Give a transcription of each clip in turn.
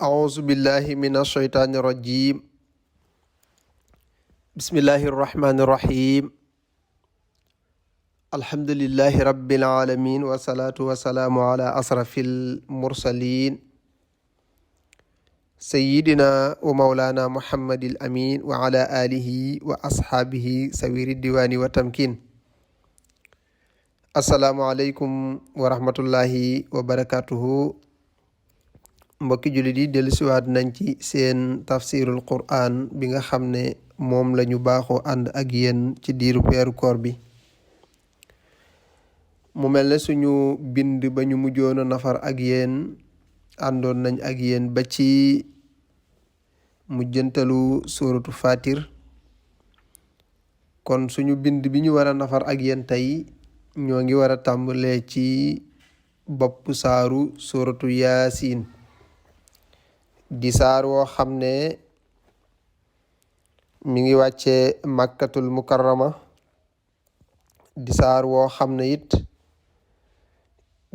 أعوذ بالله من الشيطان الرجيم بسم الله الرحمن الرحيم الحمد لله رب العالمين والصلاة والسلام على أشرف المرسلين سيدنا ومولانا محمد الأمين وعلى آله وأصحابه سوير الديوان والتمكين السلام عليكم ورحمة الله وبركاته mbokki jullit yi dellusiwaat nañ ci seen tafsirul quran bi nga xam ne moom la ñu baaxoo ànd ak yéen ci diiru weeru koor bi mu mel ne suñu bind ba ñu mujjoon a nafar ak yéen àndoon nañ ak yéen ba ci mujjantalu suratu fatir kon suñu bind bi ñu war a nafar ak yéen tey ñoo ngi war a tàmbalee ci bopp saaru suratu yaasin di saar woo xam ne mi ngi wàcce makkatul mukarrama di saar woo xam ne it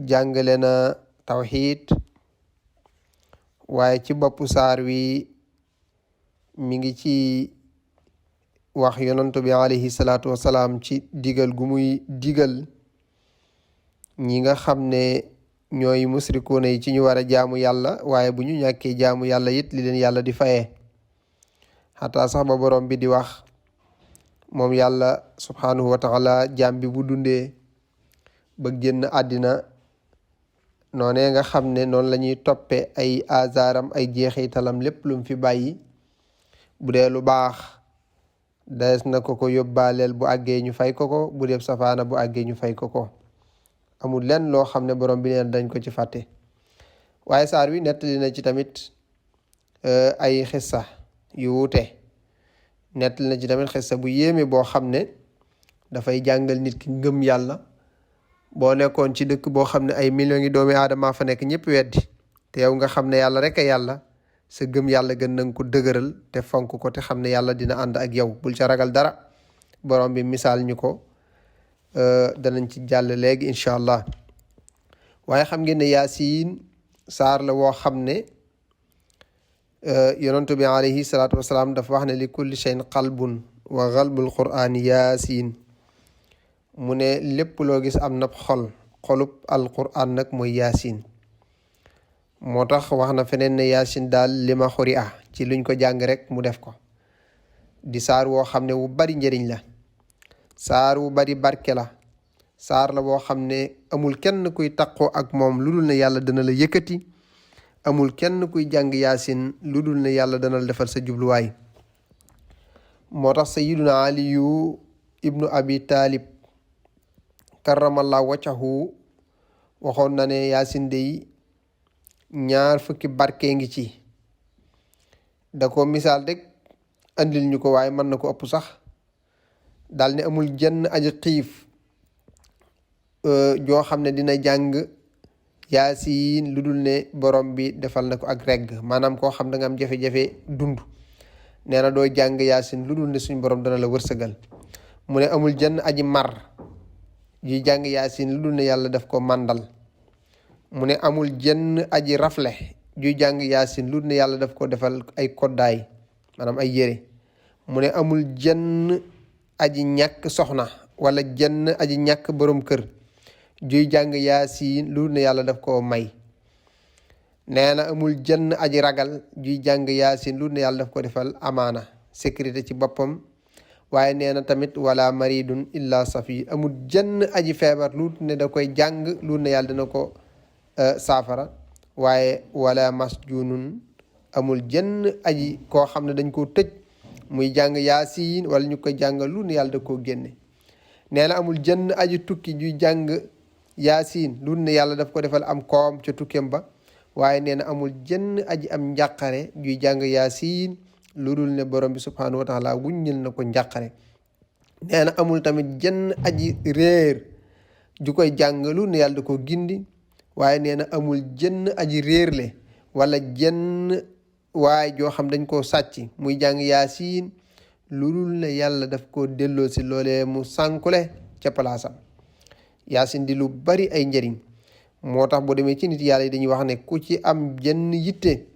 jàngale na tawxiid waaye ci boppu saar wi mi ngi ci wax yonantu bi alayhi salaatu wasalaam ci digal gu muy digal ñi nga xam ne ñooy musrikuuna yi ci ñu war a jaamu yàlla waaye bu ñu ñàkkee jaamu yàlla it li leen yàlla di fayee xataa sax ba borom bi di wax moom yàlla subhanahu wa taala jaam bi bu dundee ba génn àddina noonee nga xam ne noonu la ñuy toppe ay azaaram ay jeexitalam lépp lu mu fi bàyyi bu dee lu baax des na ko yóbbaaleel bu àggee ñu fay ko bu dee safaana bu àggee ñu fay ko amul lenn loo xam ne borom bi neen dañ ko ci fàtte waaye saar wi nettali na ci tamit ay xissa yu wuute nettali na ci tamit xissa bu yéeme boo xam ne dafay jàngal nit ki ngëm yàlla boo nekkoon ci dëkk boo xam ne ay millions yi doomi aadama fa nekk ñëpp weddi te yow nga xam ne yàlla rek a yàlla sa gëm yàlla gën nañ ko dëgëral te fonk ko te xam ne yàlla dina ànd ak yow bul ca ragal dara borom bi misaal ñu ko danañ ci jàll léegi incha allah waaye xam ngeen ne yaasiin saar la woo xam ne yonentu bi alayhi salaatu wasalaam dafa wax ne li kulli shayin qalbun wa qalbul qur'aan yaasiin mu ne lépp loo gis am na xolub alqur'aan nag mooy yaasiin moo tax wax na feneen ne yaasiin daal li ma xuri ci luñ ko jàng rek mu def ko di saar woo xam ne wu bari njëriñ la saar wu bari barke la saar la boo xam ne amul kenn kuy taqoo ak moom lu dul ne yàlla dana la yëkkati amul kenn kuy jàng yaasin lu dul ne yàlla dana la defal sa jubluwaay moo tax sayyiduna aliyu ibnu abi taalib karamallahu wajhahu waxoon na ne yaasin dey 20 barke ngi ci da ko misaal rek andil ñu ko waaye mën na ko ëpp sax daal ne amul jenn aji xiif joo xam ne dina jàng yaasiin lu dul ne borom bi defal na ko ak regg maanaam koo xam da nga am jafe-jafe dund nee na doo jàng yaasiin lu dul ne suñ borom dana la wërsëgal mu ne amul jenn aji mar juy jàng yaasiin lu dul ne yàlla def ko màndal mu ne amul jenn aji rafle juy jàng yaasiin lu dul ne yàlla daf ko defal ay koddaay maanaam ay yére mu ne amul jenn aji ñàkk soxna wala jenn aji ñàkk borom kër juy jàng yaasiin lu ne yàlla daf koo may nee na amul jenn aji ragal juy jàng yaasiin lu ne yàlla daf ko defal amaana sécurité ci boppam waaye nee na tamit wala maridun illa safi amul jenn aji feebar lu ne da koy jàng lu ne yàlla dina ko saafara waaye wala masjunun amul jenn aji koo xam ne dañ koo tëj muy jàng yaasiin wala ñu koy jàngal lu ne yàlla da koo génne nee na amul jenn aji tukki juy jàng yaasiin lu ne yàlla daf ko defal am koom ca tukkeem ba waaye nee na amul jenn aji am njàqare juy jàng yaasiin lu dul ne borom bi subhanahu wa taala wuññil na ko njàqare nee na amul tamit jenn aji réer ju koy jàng lu ne yàlla da koo gindi waaye nee na amul jenn aji réerle wala jenn waaye joo xam dañ koo sàcc muy jàng yaasiin lu dul ne yàlla daf koo delloo si loolee mu sànkule ca palaasam yaasin di lu bari ay njëriñ moo tax boo demee ci nit yàlla yi dañuy wax ne ku ci am jenn yitte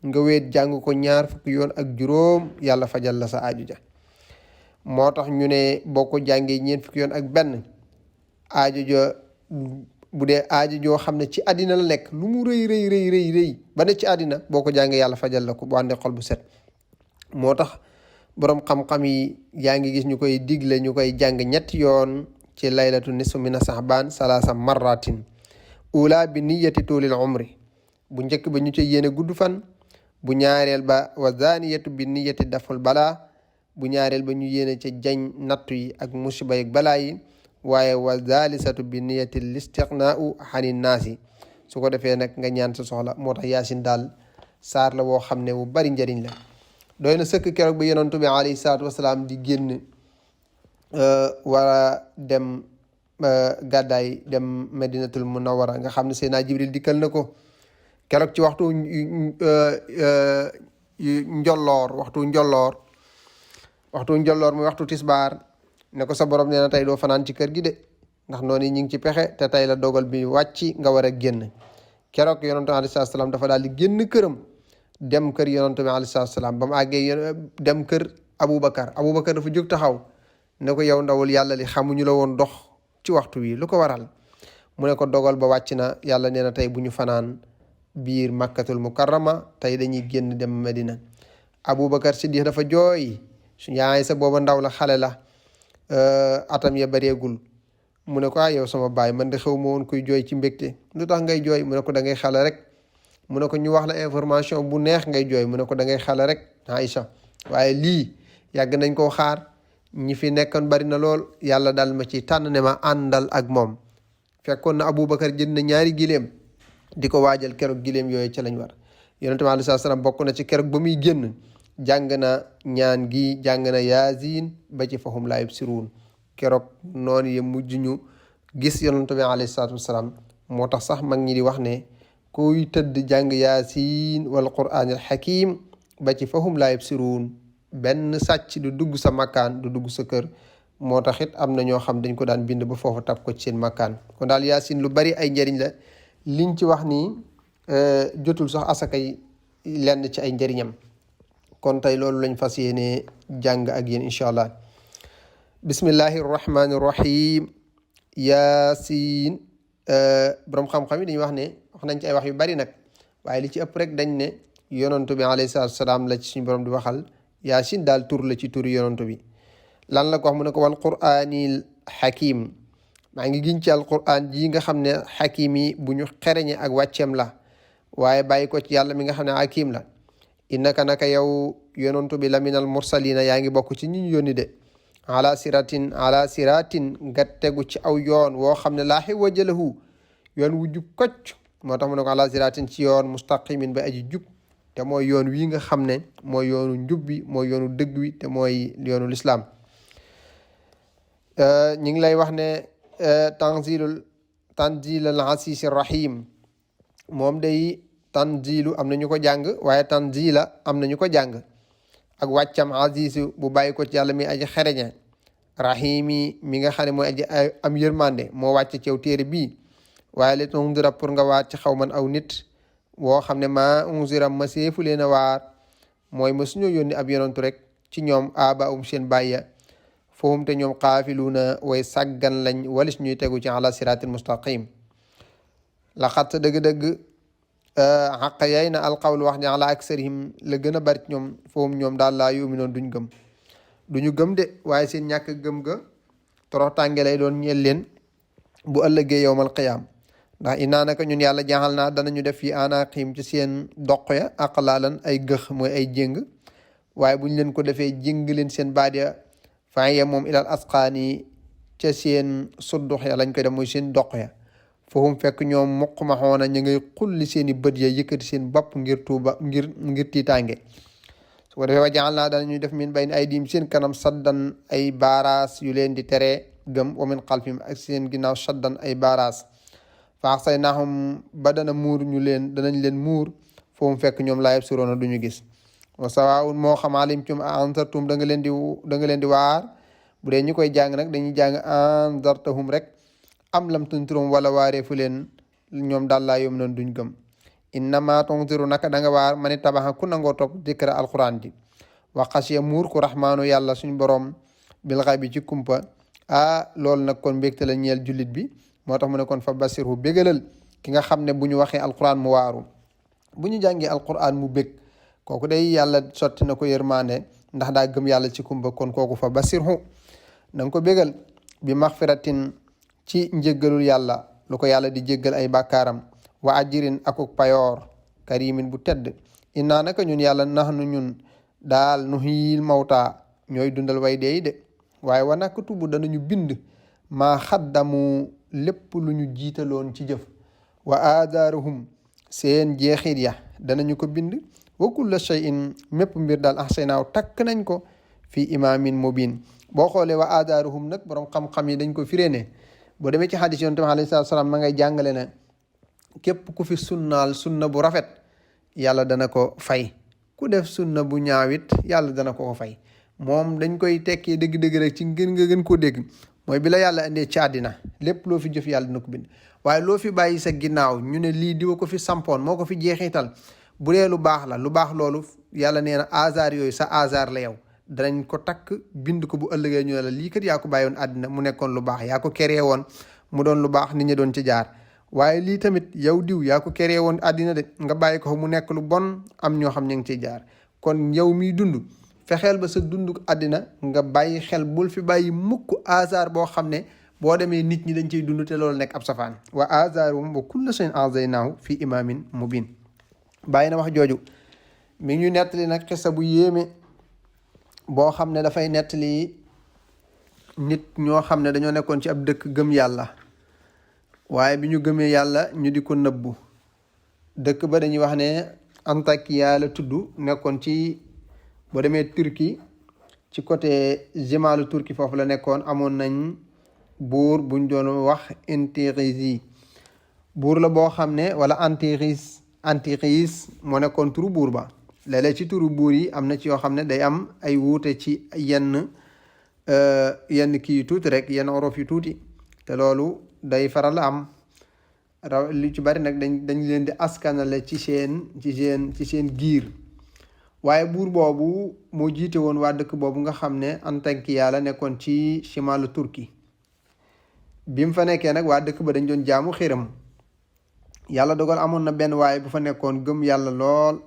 nga weet jàng ko ñaar fukki yoon ak juróom yàlla fajal la sa aaju ja moo tax ñu ne boo ko jàngee ñeent fukki yoon ak benn aaju ja bu dee aaju joo xam ne ci àddina la nekk lu mu rëy rëy rëy rëy rëy ba ne ci àddina boo ko jàngee yàlla fajal la ko bu àndee xol bu set moo tax boroom xam-xam yi yaa ngi gis ñu koy digle ñu koy jàng ñetti yoon ci laylatu nisfu mina sahbaan salaasa marratin ula bi niyati tuulil umri bu njëkk ba ñu ci yéene gudd fan bu ñaareel ba wa zaniyatu bi niyati daful balaa bu ñaareel ba ñu yéene ca jañ nattu yi ak musiba yi balaa yi waaye wa zalisatu bi niyati listiqnaau xani naasi su ko defee nag nga ñaan sa soxla moo tax yaasin daal saar la woo xam ne wu bari njëriñ la doy na sëkk keroog ba yonentu bi alayhi salaatu wasalaam di génn wara dem gàddaay dem madinatul munawwara nga xam ne Seydina Jibril dikkal na ko keroog ci waxtu njolloor muy waxtu tisbaar ne ko sa borom nee na tey doo fanaan ci kër gi de ndax noonu yi ñu ngi ci pexe te tey la dogal bi wàcc nga war a génn keroog yonentu alayhi salaam dafa daal di génn këram dem kër yonentu bi alayhi salaam ba mu àggee dem kër Aboubacar dafa jóg taxaw ne ko yow ndawul yàlla li xamuñu la woon dox ci waxtu wi lu ko waral mu ne ko dogal ba wàcc na yàlla nee na tey bu ñu fanaan biir makkatul mukarrama tey dañuy génn dem Medina Aboubacar Siddiq dafa jooy su yaay sa booba ndaw la xale la atam ya bareegul mu ne ko yow sama baay man de xew ma woon kuy jooy ci mbégte lu tax ngay jooy mu ne ko da ngay xale rek mu ne ko ñu wax la information bu neex ngay jooy mu ne ko da ngay xale rek Aïcha waaye lii yàgg nañ koo xaar ñi fi nekkoon bari na lool yàlla daal ma ci tànn ne ma àndal ak moom fekkoon na Aboubacar jënd na ñaari gileem di ko waajal keroog gileem yooyu ca lañ war yonent bi alayhi salaam bokk na ci keroog ba muy génn jàng na ñaan gi jàng na yaasin ba ci fahum laa yubsiruun keroog noonu ye mujj ñu gis yonent bi alayhi salaatu wasalaam moo tax sax mag ñi di wax ne kuy tëdd jàng yaasin wal quraanil hakiim ba ci fahum laa yubsiruun benn sàcc du dugg sa makkaan du dugg sa kër moo tax it am na ñoo xam dañ ko daan bind ba foofu tab ko ci seen makkaan kon daal yaasin lu bari ay njëriñ la liñ ci wax nii jotul sax asaka yi lenn ci ay njëriñam kon tey loolu lañ fas yéene jàng ak yéen incha allah bismillahi rahmani rahim yaasin borom xam-xam yi dañuy wax ne wax nañ ci ay wax yu bari nag waaye li ci ëpp rek dañ ne yonantu bi alayhi salaatu wasalaam la ci suñu borom di waxal yaasin daal tur la ci turi yonantu bi lan la ko wax mu ne ko wal quraanil hakim maa ngi giñ ci alquran ji nga xam ne hakim yi bu ñu xereñe ak wàcceem la waaye bàyyi ko ci yàlla mi nga xam ne hakim la innaka naka yow yonantu bi la minal mursalina yaa ngi bokk ci ñi ñu yónni de ala siratin nga tegu ci aw yoon woo xam ne laa xiwaja lahu yoon wu jub kocc moo tax mu ne ko ala siratin ci yoon mustaqimin ba aji jub te mooy yoon wi nga xam ne mooy yoonu njub bi mooy yoonu dëgg wi te mooy yoonu lislaam ñi ngi lay wax ne tanzilul asiisi rahim moom day tanzilu am na ñu ko jàng waaye tanzila am na ñu ko jàng ak wàccam asiisu bu bàyyi ko ci yàlla mi aji xereñe rahimi mi nga xam ne mooy aji am yërmande moo wàcc ci yow téere bii waaye li tundira pour nga waat ci xaw man aw nit woo xam ne maa unzira ma seefu leen a waar mooy ma suñu yónni ab yonantu rek ci ñoom aba seen bàyya foofu te ñoom xaafiluuna way sàggan lañ walis ñuy tegu ci ala siratil mustaqim la xat dëgg-dëgg xaq yay na alqawlu wax ne ala aksarihim la gën a bari ñoom foofu ñoom daal laa yuminoon duñ gëm duñu gëm de waaye seen ñàkk gëm ga torox tànge lay doon ñeel leen bu ëllëgee yowmal qiyaam ndax inaa naka ñun yàlla jaaxal naa danañu def fii anaqim ci seen doq ya aqlaalan ay gëx mooy ay jéng waaye buñ leen ko defee jéng leen seen baat ya faaye moom ilal asqaani ca seen suddux ya lañ koy def muy seen doq ya foofu fekk ñoom muq ma xoona ñu ngay xulli seen i bët ya yëkkati seen bopp ngir tuuba ngir tiitaange su ko defee wa jaxal naa danañuy def min bayni aydiim seen kanam saddan ay baaraas yu leen di tere gëm wa min xalfim ak seen ginnaaw saddan ay baaraas faax say naxum ba danañ leen muur foofu fekk ñoom laa yabsuroona duñu gis wa sawaun moo xam alim cum anzartum da nga leen di waar bu dee ñi koy jàng nag dañuy jàng anzartahum rek am lam tunturum wala waaree fu leen ñoom daal laa yom noon duñ gëm innama tunziru naka da nga waar mani tabaxa ku nangoo topp dikra alquran ji wa xasiya muur ku rahmaanu yàlla suñ borom bil xay bi ci kumpa loolu nag kon mbégte la ñeel jullit bi moo tax mu ne kon fa basirhu bégalal ki nga xam ne bu ñu waxee alquran mu waaru bu ñu jàngee alquran mu bég kooku day yàlla sotti na ko yërmande ndax daa gëm yàlla ci kumpa kon kooku fa basirhu na nga ko bégal bi maxfiratin ci njéggalul yàlla lu ko yàlla di jéggal ay bàkkaaram wa ajirin akuk payoor karimin bu tedd innaa naka ñun yàlla nax nu ñun daal nu xiil mawtaa ñooy dundal way deey de waaye wa nak tubu danañu bind maa xaddamu lépp lu ñu jiitaloon ci jëf wa aadaruhum seen jeexit ya danañu ko bind wa kulla shay'in mépp mbir daal ahsaynaaw takk nañ ko fii imaamin mubin boo xoolee wa aadaruhum nag borom xam-xam yi dañ ko firee ne boo demee ci xadis yonent bi alayhi salaatu salaam ma ngay jàngale ne képp ku fi sunnaal sunna bu rafet yàlla dana ko fay ku def sunna bu ñaawit yàlla dana ko fay moom dañ koy tekkee dëgg-dëgg rek ci ngën nga gën koo dégg mooy bi la yàlla indee ci àddina lépp loo fi jëf yàlla dina ko bind waaye loo fi bàyyi sa ginnaaw ñu ne lii diwa ko fi sampoon moo ko fi jeexital bu dee lu baax la lu baax loolu yàlla nee na hasard yooyu sa hasard la yow danañ ko takk bind ko bu ëllëgee ñu ne la lii kat yaa ko bàyyi woon àddina mu nekkoon lu baax yaa ko keree woon mu doon lu baax nit ñi doon ci jaar waaye lii tamit yow diw yaa ko keree woon àddina de nga bàyyi ko mu nekk lu bon am ñoo xam ñu ngi ciy jaar kon yow miy dund fexeel ba sa dund àddina nga bàyyi xel bul fi bàyyi mukk hasard boo xam ne boo demee nit ñi dañ ciy dund te loolu nekk ab safaan wa hasardum wa kulla shay'in ahsaynaahu fi imaamin mubin bàyyi na wax jooju mi ngi ñu nettali nag xisa bu yéeme boo xam ne dafay nettali nit ñoo xam ne dañoo nekkoon ci ab dëkk gëm yàlla waaye bi ñu gëmee yàlla ñu di ko nëbbu dëkk ba dañuy wax ne Antakiya la tudd nekkoon ci boo demee Turquie ci côté Jemalu Turquie foofu la nekkoon amoon nañ buur buñ doon wax Antixiis buur la boo xam ne wala Antixiis moo nekkoon turu buur ba léeg-léeg ci turu buur yi am na ci yoo xam ne day am ay wuute ci yenn kii yu tuuti rek yenn orof yu tuuti te loolu day faral am lu ci bari nag dañ leen di askanale ci seen giir waaye buur boobu moo jiite woon waa dëkk boobu nga xam ne Antakiya la nekkoon ci shimalu Turki bi mu fa nekkee nag waa dëkk ba dañ doon jaamu xiram yàlla dogal amoon na benn waaye bu fa nekkoon gëm yàlla lool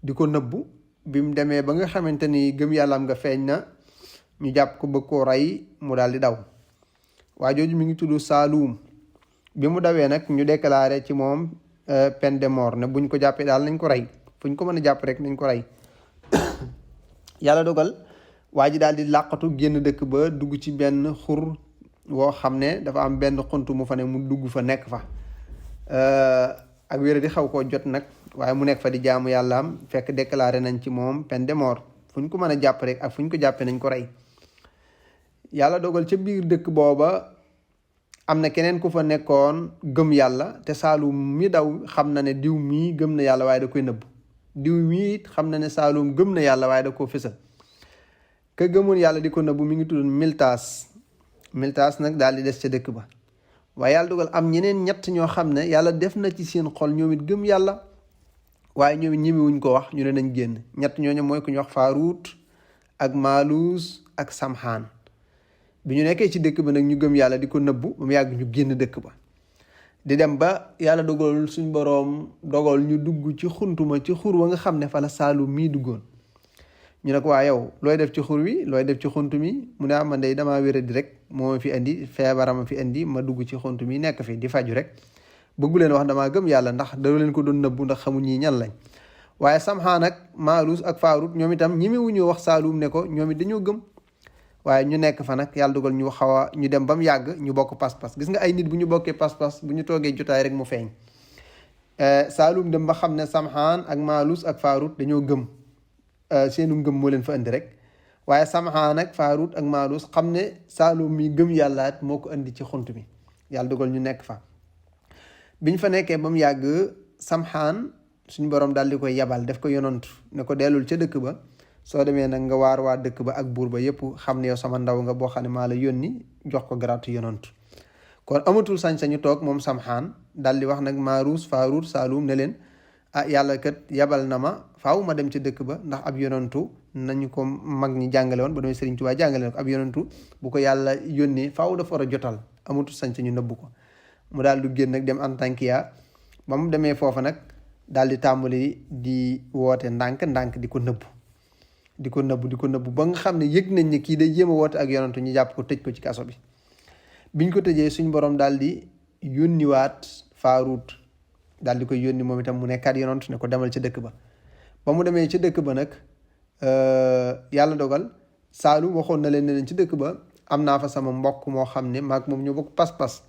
di ko nëbbu bi mu demee ba nga xamante ni gëm yàlla am nga feeñ na ñu jàpp ko bëgg koo rey mu daal di daw waa jooju mi ngi tudd Saalum bi mu dawee nag ñu déclaré ci moom peine de mort ne buñ ko jàppee daal nañ ko rey fuñ ko mën a jàpp rek nañ ko rey yàlla dogal waa ji daal di làqatu génn dëkk ba dugg ci benn xur woo xam ne dafa am benn xunt mu fa ne mu dugg fa nekk fa ak wéra di xaw koo jot nag waaye mu nekk fa di jaamu yàlla am fekk déclaré nañ ci moom peine de mort fuñ ko mën a jàpp rek ak fuñ ko jàppee nañ ko rey yàlla dogal ca biir dëkk booba am na keneen ku fa nekkoon gëm yàlla te Saalum mi daw xam na ne diw mii gëm na yàlla waaye da koy nëbb diw mii xam na ne Saalum gëm na yàlla waaye da koo fësal ka gëmoon yàlla di ko nëbb mi ngi tuddoon Miltaas nag daal di des ca dëkk ba waaye yàlla dogal am ñeneen ñett ñoo xam ne yàlla def na ci seen xol ñoom it gëm yàlla waaye ñoom it ñemewuñ ko wax ñu ne nañ génn ñett ñooñu mooy ku ñu wax Faaruut ak Maaluus ak Samxaan bi ñu nekkee ci dëkk ba nag ñu gëm yàlla di ko nëbbu ba mu yàgg ñu génn dëkk ba di dem ba yàlla dogal suñ boroom dogal ñu dugg ci xuntuma ci xur wa nga xam ne fa la Saalum mii duggoon ñu ne ko waa yow looy def ci xur wi looy def ci xunt mi mu ne man day damaa wéradi rek moo ma fi indi feebarama fi indi ma dugg ci xunt mi nekk fi di faju rek bëggu leen wax damaa gëm yàlla ndax da leen ko doon nëbbu ndax xamu ñii ñan lañ waaye Samxaan ak Maaluus ak Faaruut ñoom itam ñemewuñu wax Saalum ne ko ñoom it dañoo gëm waaye ñu nekk fa nag yàlla dogal ñu ñu dem ba mu yàgg ñu bokk pas-pas gis nga ay nit bu ñu bokkee pas-pas bu ñu toogee jotaay rek mu feeñ Saalum dem ba xam ne Samxaan ak Maaluus ak Faaruut dañoo gëm seenu ngëm moo leen fa indi rek waaye Samxaan ak Faaruut ak Maaluus xam ne Saalum mi gëm yàllaat moo ko indi ci xunt mi yàlla dogal ñu nekk fa biñ fa nekkee ba mu yàgg Samxaan suñu borom daal di koy yabal def ko yonantu ne ko dellul ca dëkk ba soo demee nag nga waar waa dëkk ba ak buur ba yépp xam ne yow sama ndaw nga boo xam ne maa la yónni jox ko garaatu yonantu kon amatul sañ-sañu toog moom Samxaan daal di wax nag Maaruus Faaruut Saalum ne leen yàlla kat yabal na ma faaw ma dem ci dëkk ba ndax ab yonantu nañu ko mag ñi jàngale woon ba doon Sëriñ Tuubaa jàngale ko ab yonantu bu ko yàlla yónnee faaw dafa war a jotal amatul sañ-sañu nëbbu ko mu daal du génn nag dem Antakiya ba mu demee foofa nag daal di tàmbali di woote ndànk di ko nëbbu ba nga xam ne yëg nañ ne kii day jéem a woote ak yonantu ñu jàpp ko tëj ko ci kaso bi biñ ko tëjee suñ borom daal di yónniwaat Faaruut daal di koy yónni moom itam mu nekkaat yonantu ne ko demal ca dëkk ba mu demee ci dëkk ba nag yàlla dogal Saalum waxoon na leen ne leen ci dëkk ba am naa fa sama mbokk moo xam ne maag moom ñoo bokk pas-pas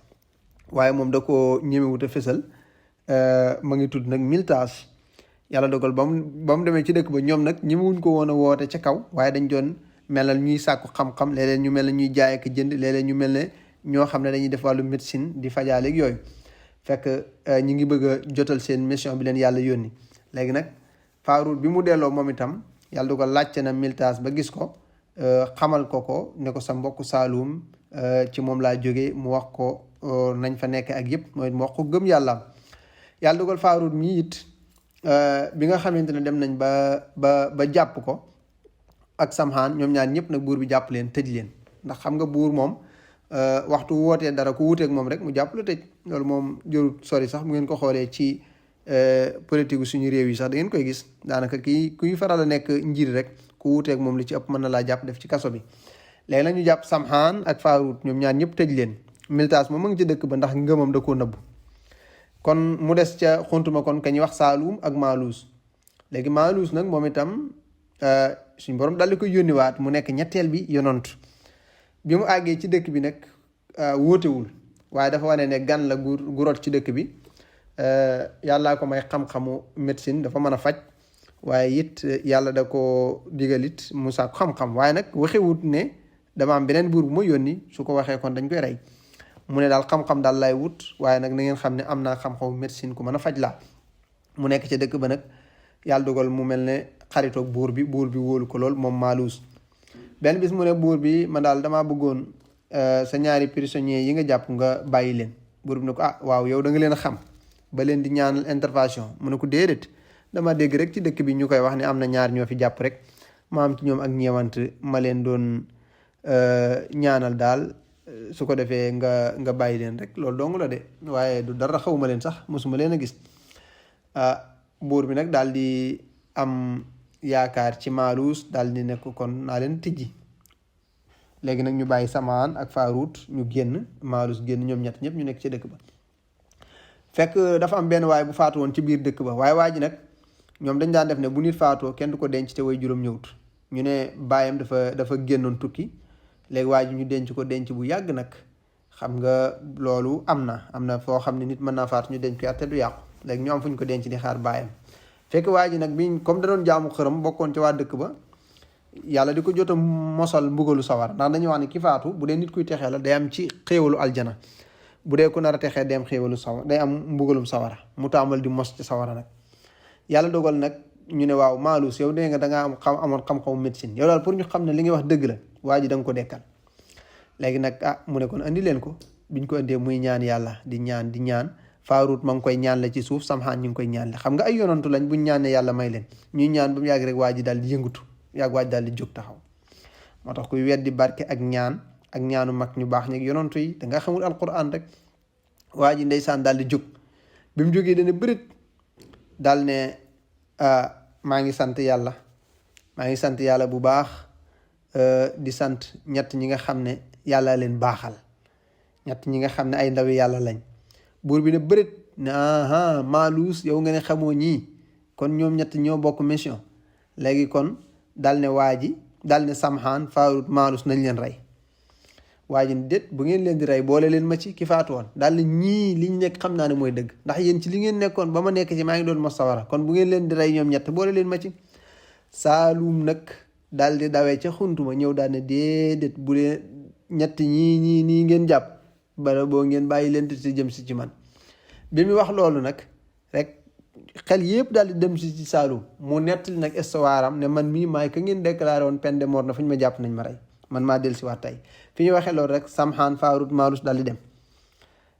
waaye moom da koo ñemewut a fësal ma ngi tudd nag Miltaas yàlla dogal ba mu demee ci dëkk ba ñoom nag ñemewuñ ko woon a woote ca kaw waaye dañ doon melal ñuy sàkku xam-xam léeg-léeg ñu mel ne ñuy jaay ak jënd léeg-léeg ñu mel ne ñoo xam ne dañuy def wàllu médecine di fajaaleeg yooyu fekk ñi ngi bëgg a jotal seen mission bi leen yàlla yónni léegi nag Faaruut bi mu delloo moom itam yàlla dogal laajte na Miltaas ba gis ko xamal ko ne ko sa mbokk Saalum ci moom laa jógee mu wax ko nañ fa nekk ak yëpp mooy mu wax ko gëm yàllaam yàlla dogal Faaruut mi it bi nga xamante ne dem nañ ba jàpp ko ak Samxaan ñoom ñaar ñëpp nag buur bi jàpp leen tëj leen ndax xam nga buur moom waxtu wootee dara ku wuuteeg moom rek mu jàpp la tëj loolu moom jërut sori sax mu ngeen ko xoolee ci politique suñu réew yi sax da ngeen koy gis daanaka kuy faral a nekk njiit rek ku wuuteeg moom li ci ëpp mën na laa jàpp def ci kaso bi léegi la ñu jàpp Samxaan ak Faaruut ñoom ñaar ñëpp tëj leen Miltaas moom ma ngi ci dëkk ba ndax ngëmam da koo nëbbu kon mu des ca xuntuma kon ka ñuy wax Saalum ak Maaluus léegi Maaluus nag moom itam suñ borom daal di koy yónniwaat mu nekk ñetteel bi yonant bi mu àggee ci dëkk bi nag wóotewul waaye dafa wane ne gan la gu rot ci dëkk bi yàllaa ko may xam-xamu médecine dafa mën a faj waaye it yàlla da ko digal it mu sàkk xam-xam waaye nag waxewut ne dama am beneen buur bu ma yónni su ko waxee kon dañ koy rey mu ne daal xam-xam daal lay wut waaye nag na ngeen xam ne am naa xam-xamu médecine ku mën a faj laa mu nekk ca dëkk ba nag yàlla dogal mu mel ne xaritoog buur bi wóolu ko lool moom Maaluus benn bis mu ne buur bi man daal damaa bëggoon sa ñaari prisonniers yi nga jàpp nga bàyyi leen buur bi ne ko waaw yow da nga leen a xam ba leen di ñaanal intervention mu ne ko déedéet dama dégg rek ci dëkk bi ñu koy wax ne am na ñaar ñoo fi jàpp rek ma am ci ñoom ak ñeewant ma leen doon ñaanal daal su ko defee nga bàyyi leen rek loolu dong la de waaye du dara xawma leen sax mosuma leen a gis buur bi nag daal di am yaakaar ci Maaluus daal di nekk kon naa leen tijji léegi nag ñu bàyyi Samxaan ak Faaruut ñu génn Maaluus génn ñoom ñett ñëpp ñu nekk ci dëkk ba fekk dafa am benn waay bu faatu woon ci biir dëkk ba waaye waa ji nag ñoom dañ daan def ne bu nit faatoo kenn du ko denc te way juróom ñëwut ñu ne baayam dafa génnoon tukki léegi waa ji ñu denc ko denc bu yàgg nag xam nga loolu am na foo xam ne nit mën naa faatu ñu denc ko te du yàqu léegi ñu am fu ñu ko denc di xaar baayam fekk waa ji nag bi comme da doon jaamu xërëm bokkoon ci waa dëkk ba yàlla di ko jot a mosal mbugalu sawara ndax dañuy wax ne ki faatu bu dee nit kuy texee la day am ci xéewalu aljana bu dee ku nar a texee day am xéewalu sawara day am mbugalum sawara mu taamal di mos ci sawara nag yàlla dogal nag ñu ne waaw Maaluus yow dégg nga dangaa amoon xam-xamu médecine yow daal pour ñu xam ne li ngay wax dëgg la waa ji da nga ko dekkal léegi nag mu ne kon andi leen ko biñ ko andee muy ñaan yàlla di ñaan Faaruut ma ngi koy ñaan la ci suuf Samxaan ñu ngi koy ñaan la xam nga ay yonantu lañ buñ ñaanee yàlla may leen ñuy ñaan ba mu yàgg rek waa ji daal di yëngatu yàgg waa ji daal di jóg taxaw moo tax kuy weddi barke ak ñaanu mag ñu baax ñi yonantu yi da nga xamul alquran rek waa ji ndeysaan daal di jóg bi mu jógee dana bërit daal ne maa ngi sant yàlla bu baax di sant ñett ñi nga xam ne yàlla leen baaxal ñett ñi nga xam ne ay ndawi yàlla lañ buur bi ne bërit ne Maaluus yow nga ne xamoo ñii kon ñoom ñett ñoo bokk mission léegi kon dal ne waa ji dal ne Samxaan Faaruut Maaluus nañ leen rey waa ji ne déet bu ngeen leen di rey boole leen ma ci ki faatu woon daal ne ñii liñ nekk xam naa ne mooy dëgg ndax yéen ci li ngeen nekkoon ba ma nekk ci maa ngi doon mos sawara kon bu ngeen leen di rey ñoom ñett boole leen ma ci Saalum nag daal di dawee ca xuntuma ñëw daal ne déedéet bu leen ñett ñii ngeen jàpp bara boo ngeen bàyyi leen ci jëm si ci man bi mu wax loolu nag rek xel yëpp daal di dem si ci Saalum mu nettali nag histoire am ne man mii maay ka ngeen déclaré woon peine de mort na fu ñu ma jàpp nañ ma rey man maa dellu si waat tey fi ñu waxee loolu rek Samxaan Faaruut Maaluus daal di dem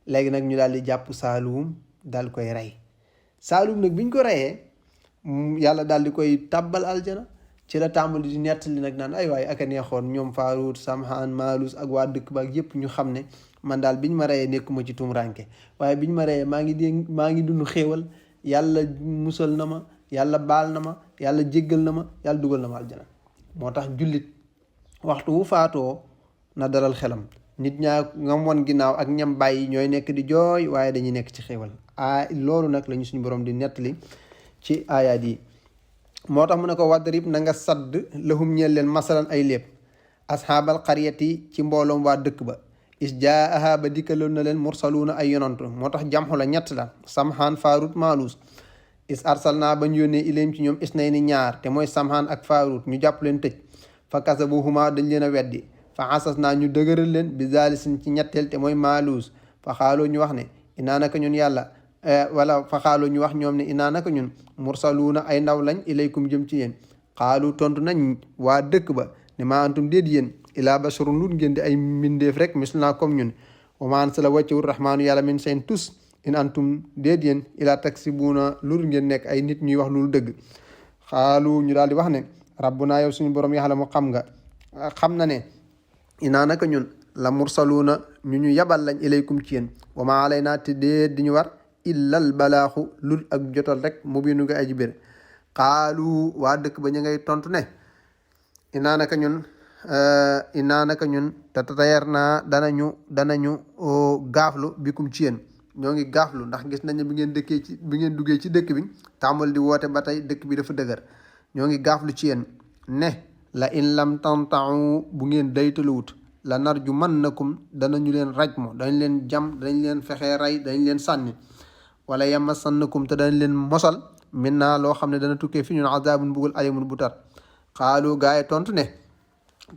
léegi nag ñu daal di jàpp Saalum daal koy rey Saalum nag biñ ko reyee yàlla daal di koy tàbbal aljana ci la tàmbali di nettali nag naan ay waay aka neexoon ñoom Faaruut Samhaan Maalus ak waa dëkk ba ak yépp ñu xam ne man daal biñ ma reyee nekkuma ci tumuraanke waaye biñ ma reyee maa ngi dund xéewal yàlla musal na ma yàlla baal na ma yàlla jéggal na ma yàlla dugal na ma aljana moo tax jullit waxtu wu faatoo na dalal xelam nit ñaa ngam woon ginnaaw ak ñam bàyyi ñooy nekk di jooy waaye dañuy nekk ci xéewal loolu nag lañu suñu borom di nettali ci aayaat yi moo tax mu ne ko wadrib na nga sadd lahum ñeel leen masalan ay léeb asxaabal qaryati ci mbooloom waa dëkk ba is jaaha ba dikkaloon na leen mursaluuna ay yonantu moo tax jamxu la ñett la samhaan faarut maalus is arsalnaa ba ñu yónnee ilayhim ci ñoom isnayni ñaar te mooy samhaan ak faarut ñu jàpp leen tëj fa kasabuhuma dañ leen a weddi fa asas naa ñu dëgëral leen bi zaalisin ci ñetteel te mooy maalus fa xaaloo ñu wax ne inaa naka ñun yàlla wala fa xaaloo ñu wax ñoom ne inaa naka ñun mursaluuna ay ndaw lañ ilaykum jëm ci yéen xaalu tontu nañ waa dëkk ba ne maa antum déet yéen ilaa basharun lut ngeen di ay mbindeef rek mislunaa comme ñun wa maa ansala wàccewul rahmaanu yàlla min seen tus in antum déet yéen ilaa taksibuuna lul ngeen nekk ay nit ñuy wax loolu dëgg xaalu ñu daal di wax ne rabbunaa yow suñu borom yaxla mu xam na ne inaa naka ñun la mursaluuna ñu yabal lañ ilaykum ci yéen wa maa alaynaa te déet di ñu war illal balaaxu lul ak jotal rek mu biinu nga aji bir xaalu waa dëkk ba ñu ngay tontu ne inaa naka ñun te tayar naa danañu gaaflu bikum ci yéen ñoo ngi gaaflu ndax gis nañ ne bi ngeen duggee ci dëkk bi tàmbal di woote ba tey dëkk bi dafa dëgër ñoo ngi gaaflu ci yéen ne la in lam tantau bu ngeen daytaluwut la narju mannakum danañu leen rajmo dañ leen jam dañ leen fexee rey dañ leen sànni wala yamassannakum te dañ leen mosal min naa loo xam ne dana tukkee fi ñun azabun bugul alimun bu tar xaalu gaaye tontu ne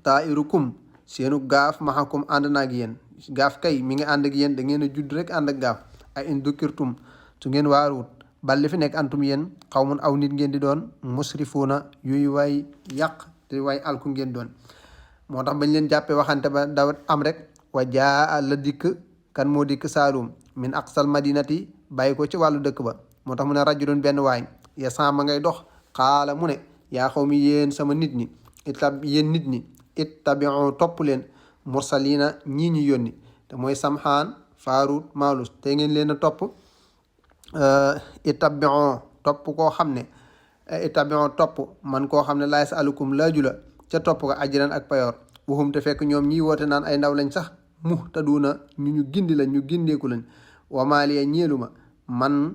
tairukum seenu gaaf maxakum ànd na ak yéen gaaf kay mi ngi ànd ak yéen da ngeen a judd rek ànd ak gaaf ay in dukirtum su ngeen waaruwut balli fi nekk antum yéen xawmun aw nit ngeen di doon musrifuuna yuy way yàq te way alku ngeen doon moo tax bañ leen jàppee waxante ba daw am rek wa jaa la dikk kan moo dikk Saalum min aqsal madinati bàyyi ko ci wàllu dëkk ba moo tax mu ne rajulun benn waay ya sama ngay dox xaala mu ne yaa xaw mi yéen sama nit ñi ittabiu topp leen mursalina ñii ñi yónni te mooy samhaan faarut maalus te ngeen leen a topp ittabiu topp koo xam ne ittabiu topp man koo xam ne laa yasalukum laaju la ca topp ko ajran ak payoor waxum te fekk ñoom ñiy woote naan ay ndaw lañ sax muhtaduuna ñu gindi lañ ñu gindeeku lañ wa maaliya ñeelu ma man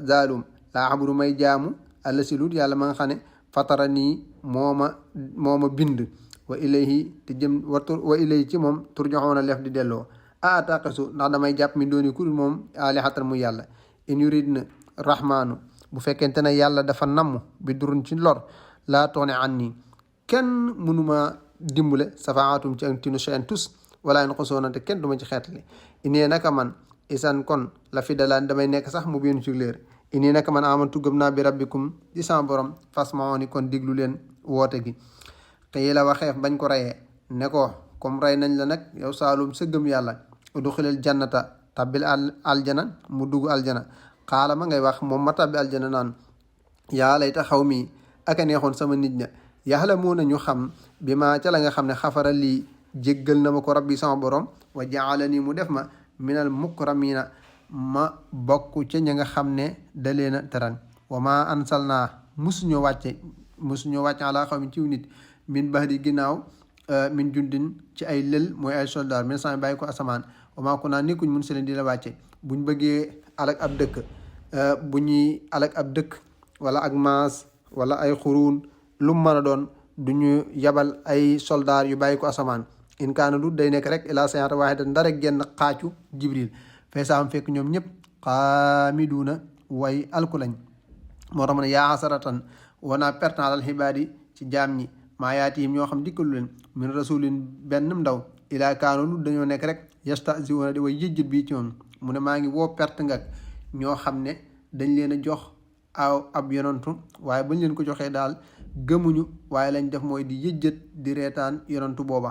zaalum laa abudu may jaamu alla si lut yàlla ma nga xam ne fatara nii mooma bind wa ilayhi te jëm wa ilayhi ci moom turjaxoona lef di delloo ataqasu ndax damay jàpp mi dooni kudul moom alihatan mu yàlla in yuridna rahmaanu bu fekkente ne yàlla dafa namm bi durun ci lor laa toone an nii kenn mënuma dimbale safaatum ci ak tinu seen tus wala en xosoona te kenn duma ci xeetali inee naka man isan kon la fi dalaan damay nekk sax mu biinu ci leer inee naka man amantu gëm naa bi rabbikum di sama borom fasmaoni kon diglu leen woote gi te la waxeef bañ ko reyee ne ko comme rey nañ la nag yow Saalum sa gëm yàlla uduxilal jannata tabbil aljana mu dugg aljana xaala ma ngay wax moom ma tabbi aljana naan yaa layta xaw mi aka neexoon sama nit ña yaxla moo nañu xam bi ma ca la nga xam ne xafara lii jéggal na ma ko rabbi sama borom wa jaala nii mu def ma minal mukramina ma bokk ca ña nga xam ne da leen a teran wa ma ansal naa musuñoo wàcce ala xaw mi ciw nit min baxdi ginnaaw min jundin ci ay lël mooy ay soldat min sama bàyyi ko asamaan wa maa ku naa nekkuñ mun si leen di la wàcce buñ bëggee alak ab dëkk bu ñuy alak ab dëkk wala ak maas wala ay xuruun lu mu mën a doon du ñu yabal ay soldat yu bàyyi ko asamaan in kaana du day nekk rek ilaa sayata waaxida ndara genn xaacu jibril fay saam fekk ñoom ñëpp xaamiduuna way alku lañ moo tax mu ne yaa xasaratan wanaa perte alal xibaadi ci jaam ñi maa yaatihim ñoo xam dikkalu leen min rasulin benn ndaw ilaa kaanu lu dañoo nekk rek yastahzi'uuna di way yëjjët bii ci moom mu ne maa ngi woo perte nga ñoo xam ne dañ leen a jox ab yonantu waaye bañ leen ko joxee daal gëmuñu waaye lañ def mooy di yëjjët di reetaan yonantu booba